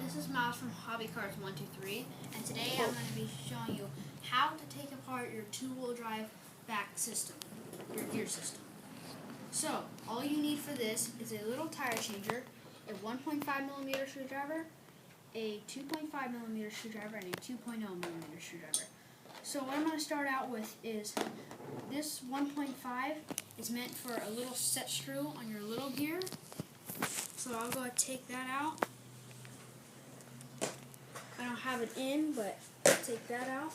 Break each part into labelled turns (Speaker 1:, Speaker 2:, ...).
Speaker 1: this is Miles from Hobby Cars 123, and today I'm going to be showing you how to take apart your two-wheel drive back system, your gear system. So, all you need for this is a little tire changer, a 1.5mm screwdriver, a 2.5mm screwdriver, and a 2.0mm screwdriver. So what I'm going to start out with is this 1.5 is meant for a little set screw on your little gear. So I'll go and take that out. I don't have it in, but I'll take that out.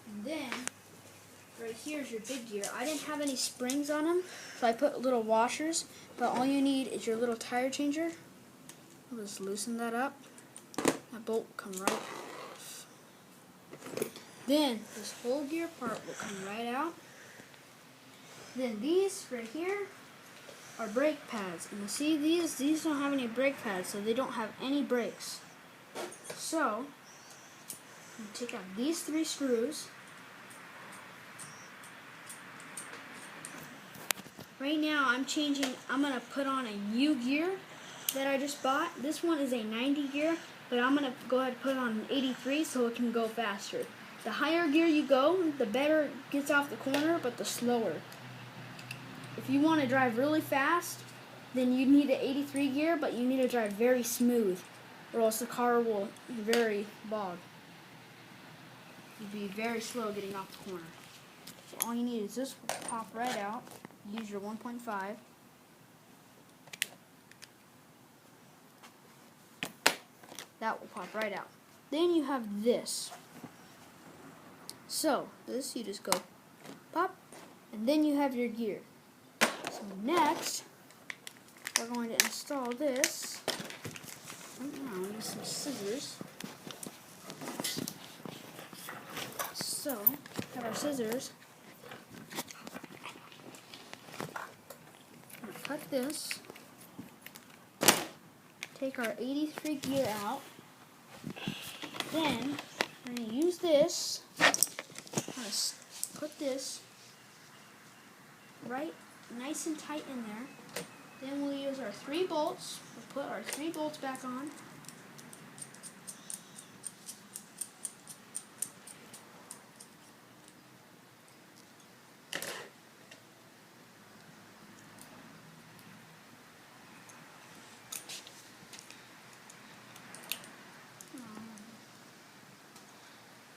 Speaker 1: And then, right here is your big gear. I didn't have any springs on them, so I put little washers. But all you need is your little tire changer. I'll just loosen that up. That bolt will come right off. Then, this whole gear part will come right out. Then these right here are brake pads. And you see these don't have any brake pads, so they don't have any brakes. So, you take out these 3 screws. Right now I'm going to put on a U gear that I just bought. This one is a 90 gear, but I'm going to go ahead and put it on an 83 so it can go faster. The higher gear you go, the better it gets off the corner, but the slower. If you want to drive really fast, then you need an 83 gear, but you need to drive very smooth, or else the car will very bog. You'd be very slow getting off the corner. So all you need is this will pop right out. Use your 1.5. That will pop right out. Then you have this. So this you just go pop, and then you have your gear. So next, we're going to install this. Now use some scissors. So, have our scissors. Cut this. Take our 83 gear out. Then, we're going to use this. I'm going to put this right nice and tight in there. Then we'll use our 3 bolts. We'll put our 3 bolts back on.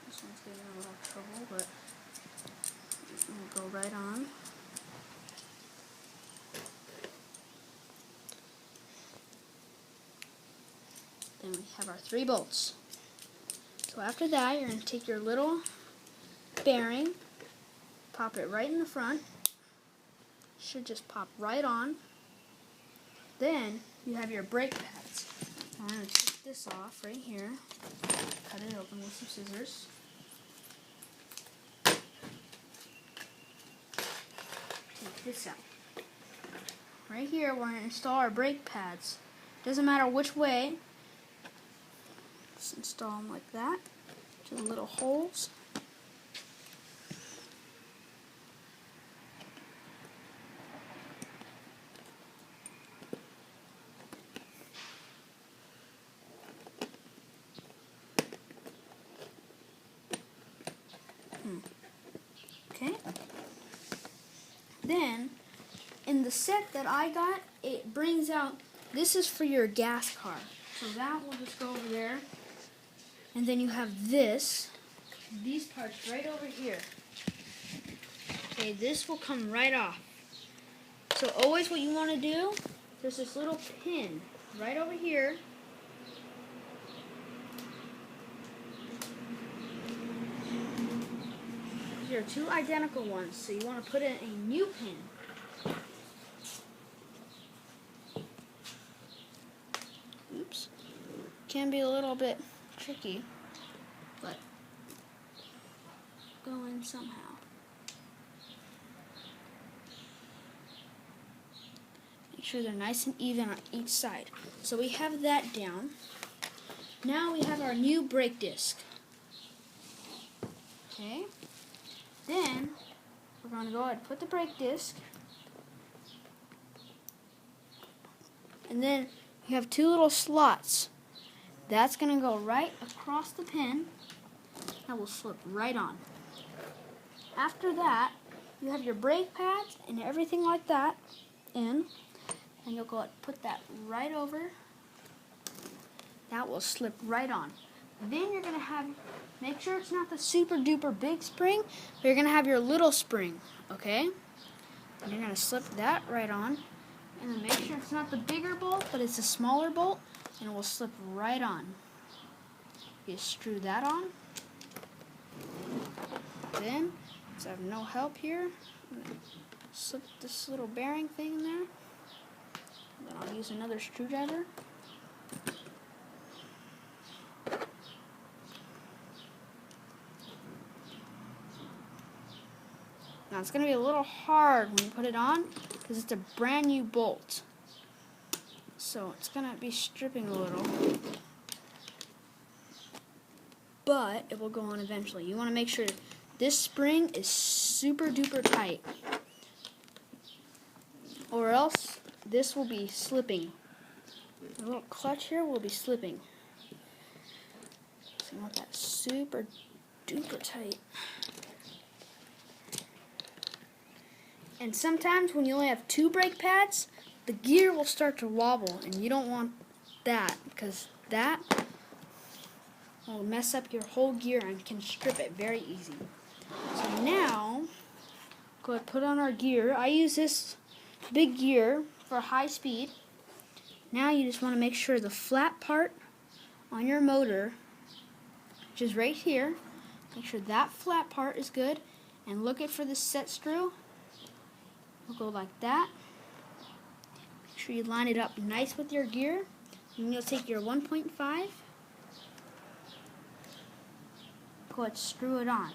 Speaker 1: This one's getting a little trouble, but we'll go right on. Then we have our 3 bolts. So after that, you're going to take your little bearing, pop it right in the front. Should just pop right on. Then you have your brake pads. I'm going to take this off right here. Cut it open with some scissors. Take this out. Right here, we're going to install our brake pads. Doesn't matter which way. Just install them like that to the little holes. Okay. Then, in the set that I got, it brings out, this is for your gas car. So that will just go over there. And then you have this, these parts right over here. Okay, this will come right off. So always what you want to do, there's this little pin right over here. These are 2 identical ones, so you want to put in a new pin. Oops. Can be a little bit tricky, but go in somehow. Make sure they're nice and even on each side. So we have that down. Now we have our new brake disc. Okay. Then we're going to go ahead and put the brake disc. And then you have 2 little slots That's going to go right across the pin. That will slip right on. After that, you have your brake pads and everything like that in. And you'll go ahead and put that right over. That will slip right on. Then you're going to have, make sure it's not the super duper big spring, but you're going to have your little spring, okay? And you're going to slip that right on. And then make sure it's not the bigger bolt, but it's a smaller bolt, and it will slip right on. You screw that on. Then, since I have no help here, I'm going to slip this little bearing thing in there. Then I'll use another screwdriver. Now it's going to be a little hard when you put it on because it's a brand new bolt. So it's going to be stripping a little. But it will go on eventually. You want to make sure this spring is super duper tight. Or else this will be slipping. The little clutch here will be slipping. So you want that super duper tight. And sometimes when you only have 2 brake pads, the gear will start to wobble, and you don't want that because that will mess up your whole gear and can strip it very easy. So now, go ahead and put on our gear. I use this big gear for high speed. Now you just want to make sure the flat part on your motor, which is right here, make sure that flat part is good, and look it for the set screw. We'll go like that. Make sure you line it up nice with your gear. And you'll take your 1.5. Go ahead and screw it on.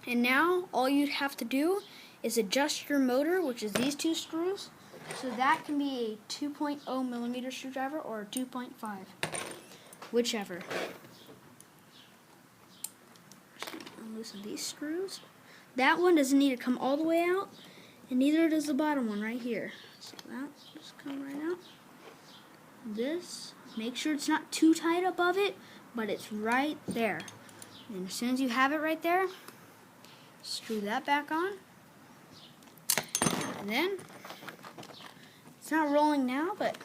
Speaker 1: And now all you have to do is adjust your motor, which is these 2 screws. So that can be a 2.0 millimeter screwdriver or a 2.5, whichever. Loosen these screws. That one doesn't need to come all the way out, and neither does the bottom one right here. So that just come right out. This, make sure it's not too tight above it, but it's right there. And as soon as you have it right there, screw that back on. And then, it's not rolling now, but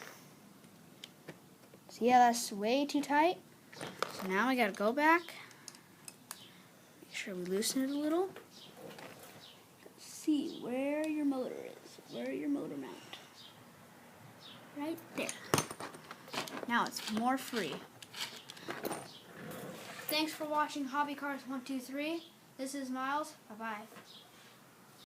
Speaker 1: see how that's way too tight? So now we gotta go back. Make sure we loosen it a little. See where your motor is, where your motor mount. Right there. Now it's more free. Thanks for watching Hobby Cars 123. This is Miles. Bye-bye.